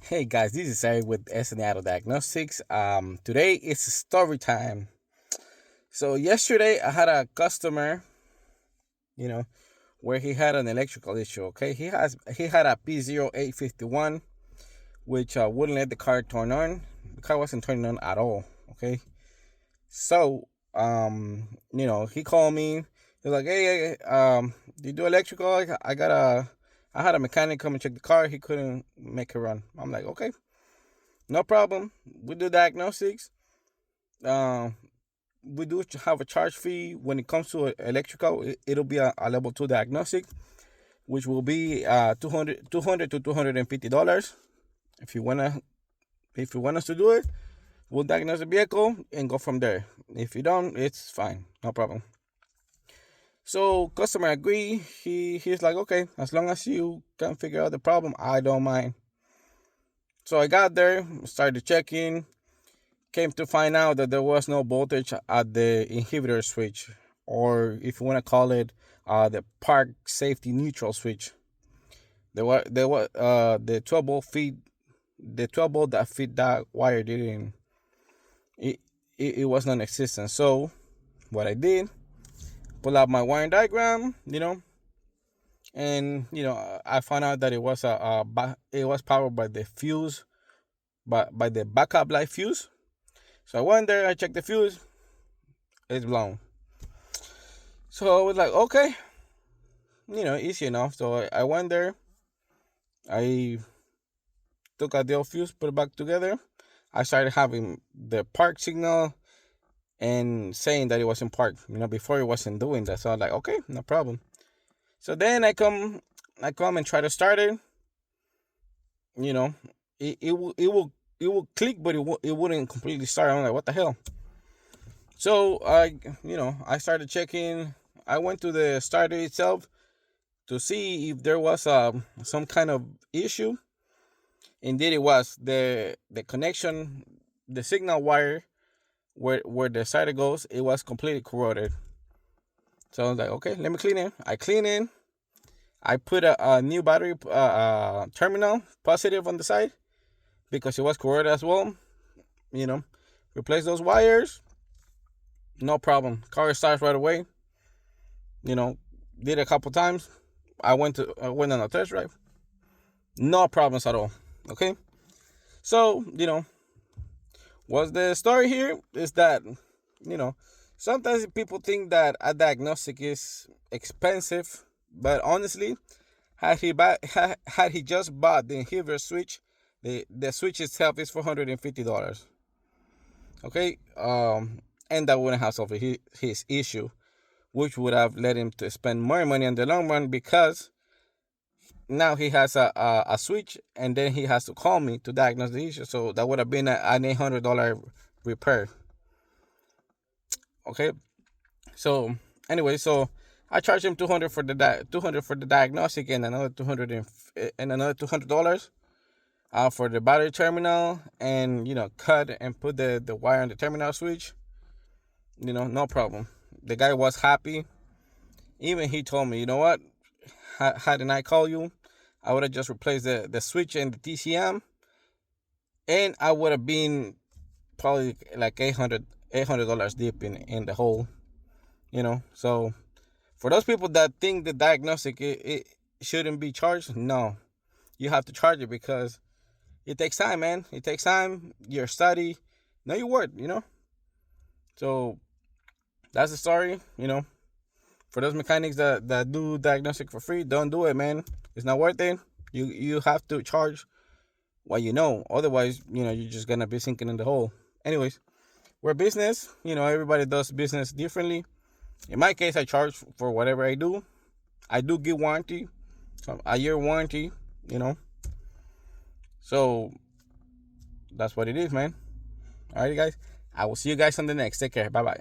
Hey guys, this is Eric with SNATO Diagnostics. Today it's story time. So yesterday I had a customer, you know, where he had an electrical issue. Okay, he had a P0851, which wouldn't let the car turn on. The car wasn't turning on at all. Okay, so he called me. He's like, hey, do you do electrical? I had a mechanic come and check the car. He couldn't make it run. I'm like, okay. No problem. We do diagnostics. Uh, we do have a charge fee when it comes to electrical. It'll be a level 2 diagnostic, which will be 200 to $250. If you wanna if you want us to do it, we'll diagnose the vehicle and go from there. If you don't, it's fine, no problem. So customer agree. He's like, okay, as long as you can figure out the problem, I don't mind. So I got there, started checking. Came to find out that there was no voltage at the inhibitor switch, or if you want to call it, the park safety neutral switch. There was the 12 volt that feed that wire didn't. It was non-existent. So what I did, pull out my wiring diagram, and I found out that it was it was powered by the fuse, by the backup light fuse. So I went there, I checked the fuse, it's blown. So I was like, okay, easy enough. So I went there, I took out the old fuse, put it back together. I started having the park signal and saying that it was in park. Before it wasn't doing that. So I was like, okay, no problem. So then I come and try to start it. It will click, but it wouldn't completely start. I'm like, what the hell? So I started checking. I went to the starter itself to see if there was some kind of issue. Indeed, it was the connection, the signal wire where the starter goes. It was completely corroded. So I was like, okay, let me clean it. I clean it. I put a new battery terminal positive on the side because it was corroded as well. Replace those wires. No problem. Car starts right away. Did it a couple times. I went on a test drive. No problems at all. Okay. So, what's the story here is that, sometimes people think that a diagnostic is expensive, but honestly, had he just bought the inhibitor switch, the switch itself is $450. Okay, and that wouldn't have solved his issue, which would have led him to spend more money in the long run because now he has a switch, and then he has to call me to diagnose the issue. So that would have been an $800 repair. Okay, so anyway, so I charged him $200 for the diagnostic, and another $200 for the battery terminal, and cut and put the wire on the terminal switch. No problem. The guy was happy. Even he told me, you know what? Hadn't I call you, I would have just replaced the switch and the TCM, and I would have been probably like $800 deep in the hole. So for those people that think the diagnostic it shouldn't be charged, no, you have to charge it because it takes time, man. It takes time. Your study, know your word. So that's the story. For those mechanics that do diagnostic for free, don't do it, man. It's not worth it. You have to charge what you know. Otherwise, you're just gonna be sinking in the hole. Anyways, we're business. Everybody does business differently. In my case, I charge for whatever I do. I do give warranty, a year warranty. So that's what it is, man. Alright, guys. I will see you guys on the next. Take care. Bye bye.